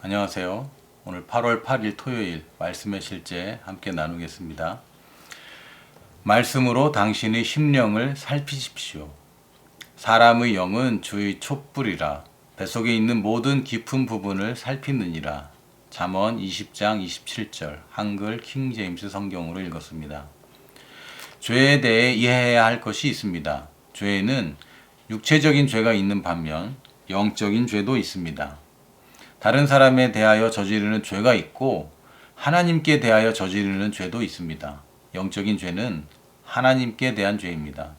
안녕하세요. 오늘 8월 8일 토요일 말씀의 실제 함께 나누겠습니다. 말씀으로 당신의 심령을 살피십시오. 사람의 영은 주의 촛불이라 뱃속에 있는 모든 깊은 부분을 살피느니라. 잠언 20장 27절 한글 킹제임스 성경으로 읽었습니다. 죄에 대해 이해해야 할 것이 있습니다. 죄에는 육체적인 죄가 있는 반면 영적인 죄도 있습니다. 다른 사람에 대하여 저지르는 죄가 있고 하나님께 대하여 저지르는 죄도 있습니다. 영적인 죄는 하나님께 대한 죄입니다.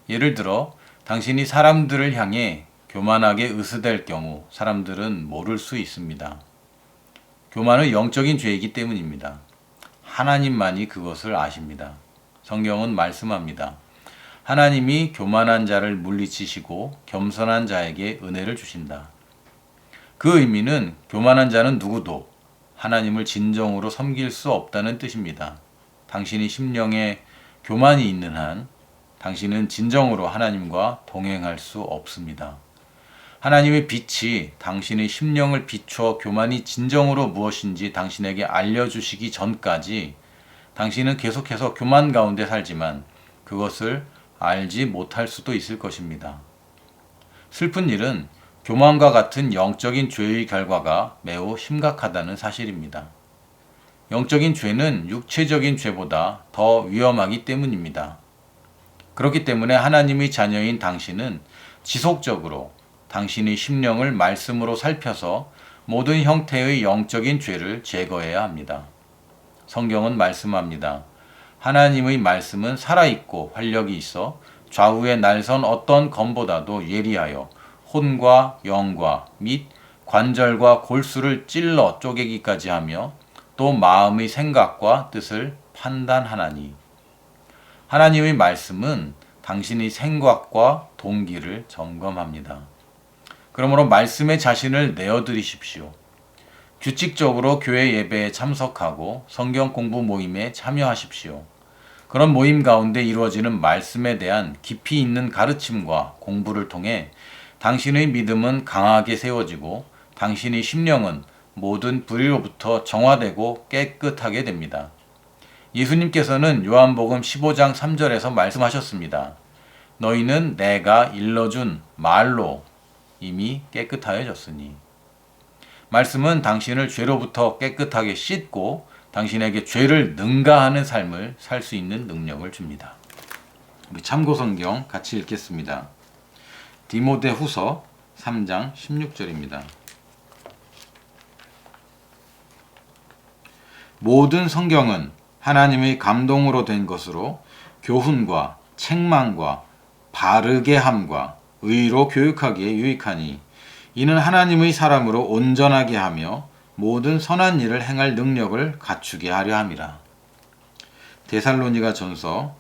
예를 들어 당신이 사람들을 향해 교만하게 으스댈 경우 사람들은 모를 수 있습니다. 교만은 영적인 죄이기 때문입니다. 하나님만이 그것을 아십니다. 성경은 말씀합니다. 하나님이 교만한 자를 물리치시고 겸손한 자에게 은혜를 주신다. 그 의미는 교만한 자는 누구도 하나님을 진정으로 섬길 수 없다는 뜻입니다. 당신이 심령에 교만이 있는 한 당신은 진정으로 하나님과 동행할 수 없습니다. 하나님의 빛이 당신의 심령을 비추어 교만이 진정으로 무엇인지 당신에게 알려주시기 전까지 당신은 계속해서 교만 가운데 살지만 그것을 알지 못할 수도 있을 것입니다. 슬픈 일은 교만과 같은 영적인 죄의 결과가 매우 심각하다는 사실입니다. 영적인 죄는 육체적인 죄보다 더 위험하기 때문입니다. 그렇기 때문에 하나님의 자녀인 당신은 지속적으로 당신의 심령을 말씀으로 살펴서 모든 형태의 영적인 죄를 제거해야 합니다. 성경은 말씀합니다. 하나님의 말씀은 살아있고 활력이 있어 좌우에 날선 어떤 검보다도 예리하여 혼과 영과 및 관절과 골수를 찔러 쪼개기까지 하며 또 마음의 생각과 뜻을 판단하나니. 하나님의 말씀은 당신의 생각과 동기를 점검합니다. 그러므로 말씀에 자신을 내어드리십시오. 규칙적으로 교회 예배에 참석하고 성경 공부 모임에 참여하십시오. 그런 모임 가운데 이루어지는 말씀에 대한 깊이 있는 가르침과 공부를 통해 당신의 믿음은 강하게 세워지고 당신의 심령은 모든 불의로부터 정화되고 깨끗하게 됩니다. 예수님께서는 요한복음 15장 3절에서 말씀하셨습니다. 너희는 내가 일러준 말로 이미 깨끗하여졌으니. 말씀은 당신을 죄로부터 깨끗하게 씻고 당신에게 죄를 능가하는 삶을 살 수 있는 능력을 줍니다. 우리 참고성경 같이 읽겠습니다. 디모데후서 3장 16절입니다. 모든 성경은 하나님의 감동으로 된 것으로 교훈과 책망과 바르게 함과 의로 교육하기에 유익하니 이는 하나님의 사람으로 온전하게 하며 모든 선한 일을 행할 능력을 갖추게 하려 함이라. 데살로니가 전서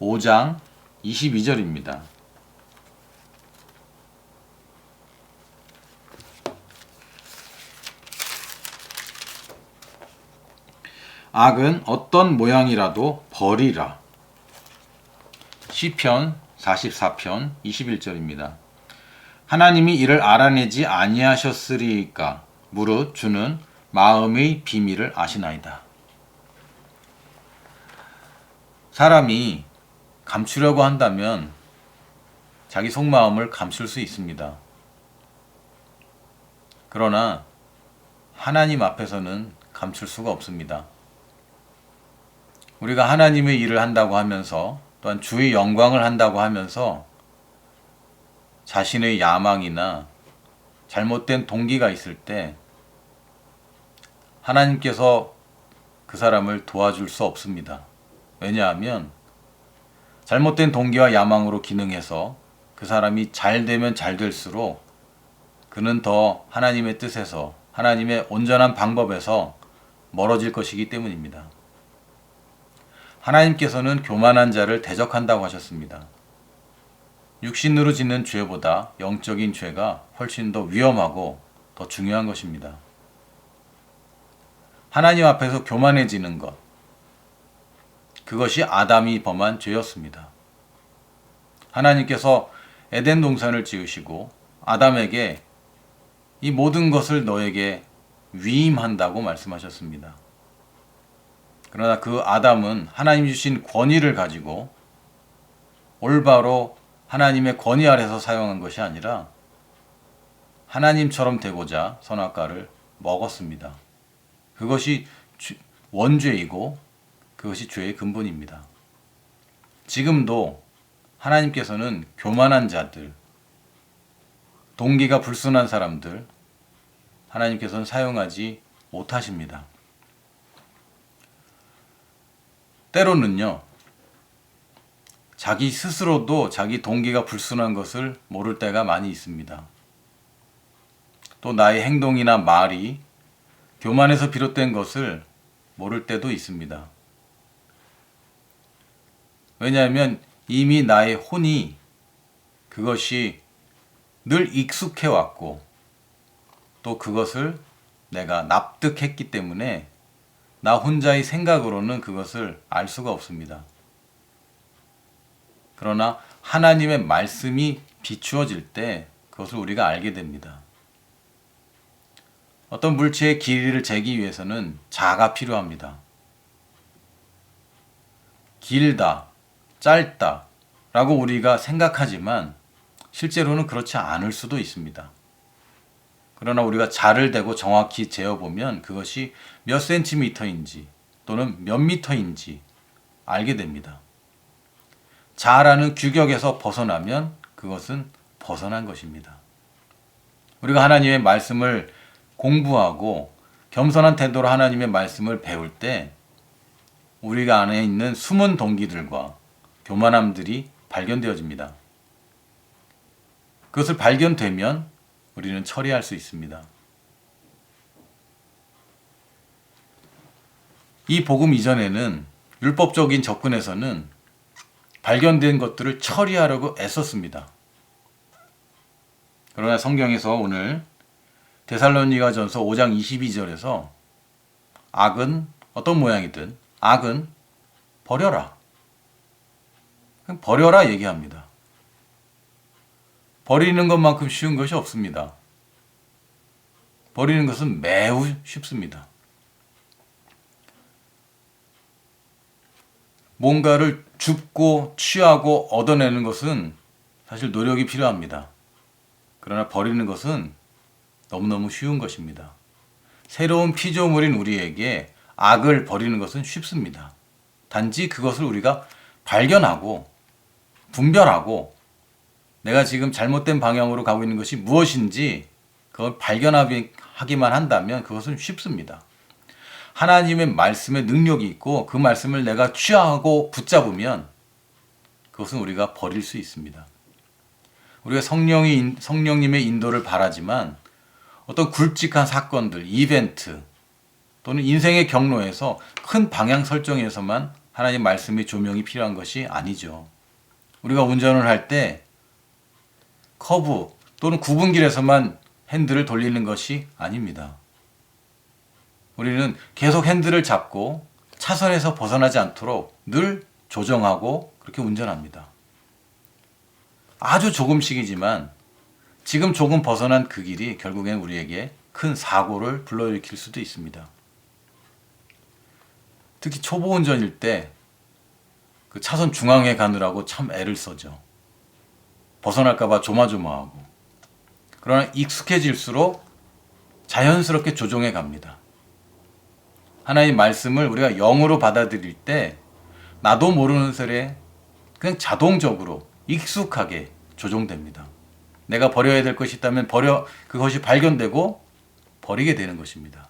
5장 22절입니다. 악은 어떤 모양이라도 버리라. 시편 44편 21절입니다. 하나님이 이를 알아내지 아니하셨으리이까 무릇 주는 마음의 비밀을 아시나이다. 사람이 감추려고 한다면 자기 속마음을 감출 수 있습니다. 그러나 하나님 앞에서는 감출 수가 없습니다. 우리가 하나님의 일을 한다고 하면서 또한 주의 영광을 한다고 하면서 자신의 야망이나 잘못된 동기가 있을 때 하나님께서 그 사람을 도와줄 수 없습니다. 왜냐하면 잘못된 동기와 야망으로 기능해서 그 사람이 잘 되면 잘 될수록 그는 더 하나님의 뜻에서 하나님의 온전한 방법에서 멀어질 것이기 때문입니다. 하나님께서는 교만한 자를 대적한다고 하셨습니다. 육신으로 짓는 죄보다 영적인 죄가 훨씬 더 위험하고 더 중요한 것입니다. 하나님 앞에서 교만해지는 것, 그것이 아담이 범한 죄였습니다. 하나님께서 에덴 동산을 지으시고 아담에게 이 모든 것을 너에게 위임한다고 말씀하셨습니다. 그러나 그 아담은 하나님 주신 권위를 가지고 올바로 하나님의 권위 아래서 사용한 것이 아니라 하나님처럼 되고자 선악과를 먹었습니다. 그것이 원죄이고 그것이 죄의 근본입니다. 지금도 하나님께서는 교만한 자들, 동기가 불순한 사람들, 하나님께서는 사용하지 못하십니다. 때로는요, 자기 스스로도 자기 동기가 불순한 것을 모를 때가 많이 있습니다. 또 나의 행동이나 말이 교만에서 비롯된 것을 모를 때도 있습니다. 왜냐하면 이미 나의 혼이 그것이 늘 익숙해 왔고 또 그것을 내가 납득했기 때문에 나 혼자의 생각으로는 그것을 알 수가 없습니다. 그러나 하나님의 말씀이 비추어질 때 그것을 우리가 알게 됩니다. 어떤 물체의 길이를 재기 위해서는 자가 필요합니다. 길다, 짧다 라고 우리가 생각하지만 실제로는 그렇지 않을 수도 있습니다. 그러나 우리가 자를 대고 정확히 재어보면 그것이 몇 센티미터인지 또는 몇 미터인지 알게 됩니다. 자라는 규격에서 벗어나면 그것은 벗어난 것입니다. 우리가 하나님의 말씀을 공부하고 겸손한 태도로 하나님의 말씀을 배울 때 우리가 안에 있는 숨은 동기들과 교만함들이 발견되어집니다. 그것을 발견되면 우리는 처리할 수 있습니다. 이 복음 이전에는 율법적인 접근에서는 발견된 것들을 처리하려고 애썼습니다. 그러나 성경에서 오늘 데살로니가전서 5장 22절에서 악은 어떤 모양이든 악은 버려라. 버려라 얘기합니다. 버리는 것만큼 쉬운 것이 없습니다. 버리는 것은 매우 쉽습니다. 뭔가를 줍고 취하고 얻어내는 것은 사실 노력이 필요합니다. 그러나 버리는 것은 너무너무 쉬운 것입니다. 새로운 피조물인 우리에게 악을 버리는 것은 쉽습니다. 단지 그것을 우리가 발견하고 분별하고 내가 지금 잘못된 방향으로 가고 있는 것이 무엇인지 그걸 발견하기만 한다면 그것은 쉽습니다. 하나님의 말씀에 능력이 있고 그 말씀을 내가 취하고 붙잡으면 그것은 우리가 버릴 수 있습니다. 우리가 성령님의 인도를 바라지만 어떤 굵직한 사건들, 이벤트 또는 인생의 경로에서 큰 방향 설정에서만 하나님 말씀의 조명이 필요한 것이 아니죠. 우리가 운전을 할 때 커브 또는 굽은 길에서만 핸들을 돌리는 것이 아닙니다. 우리는 계속 핸들을 잡고 차선에서 벗어나지 않도록 늘 조정하고 그렇게 운전합니다. 아주 조금씩이지만 지금 조금 벗어난 그 길이 결국엔 우리에게 큰 사고를 불러일으킬 수도 있습니다. 특히 초보 운전일 때 그 차선 중앙에 가느라고 참 애를 써죠. 벗어날까봐 조마조마하고. 그러나 익숙해질수록 자연스럽게 조정해 갑니다. 하나님 말씀을 우리가 영으로 받아들일 때 나도 모르는 새에 그냥 자동적으로 익숙하게 조종됩니다. 내가 버려야 될 것이 있다면 그것이 발견되고 버리게 되는 것입니다.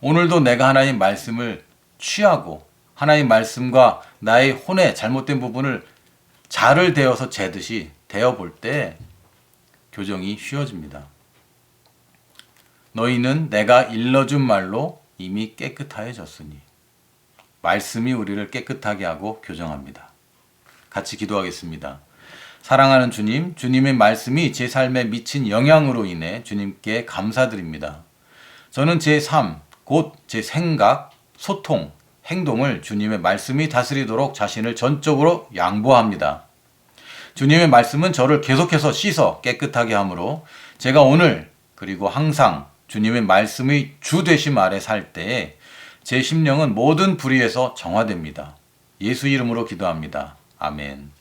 오늘도 내가 하나님 말씀을 취하고 하나님 말씀과 나의 혼의 잘못된 부분을 자를 대어서 재듯이 대어볼 때 교정이 쉬워집니다. 너희는 내가 일러준 말로 이미 깨끗하여졌으니. 말씀이 우리를 깨끗하게 하고 교정합니다. 같이 기도하겠습니다. 사랑하는 주님, 주님의 말씀이 제 삶에 미친 영향으로 인해 주님께 감사드립니다. 저는 제 삶, 곧 제 생각, 소통, 행동을 주님의 말씀이 다스리도록 자신을 전적으로 양보합니다. 주님의 말씀은 저를 계속해서 씻어 깨끗하게 하므로 제가 오늘 그리고 항상 주님의 말씀의 주 되심 아래 살 때에 제 심령은 모든 불의에서 정화됩니다. 예수 이름으로 기도합니다. 아멘.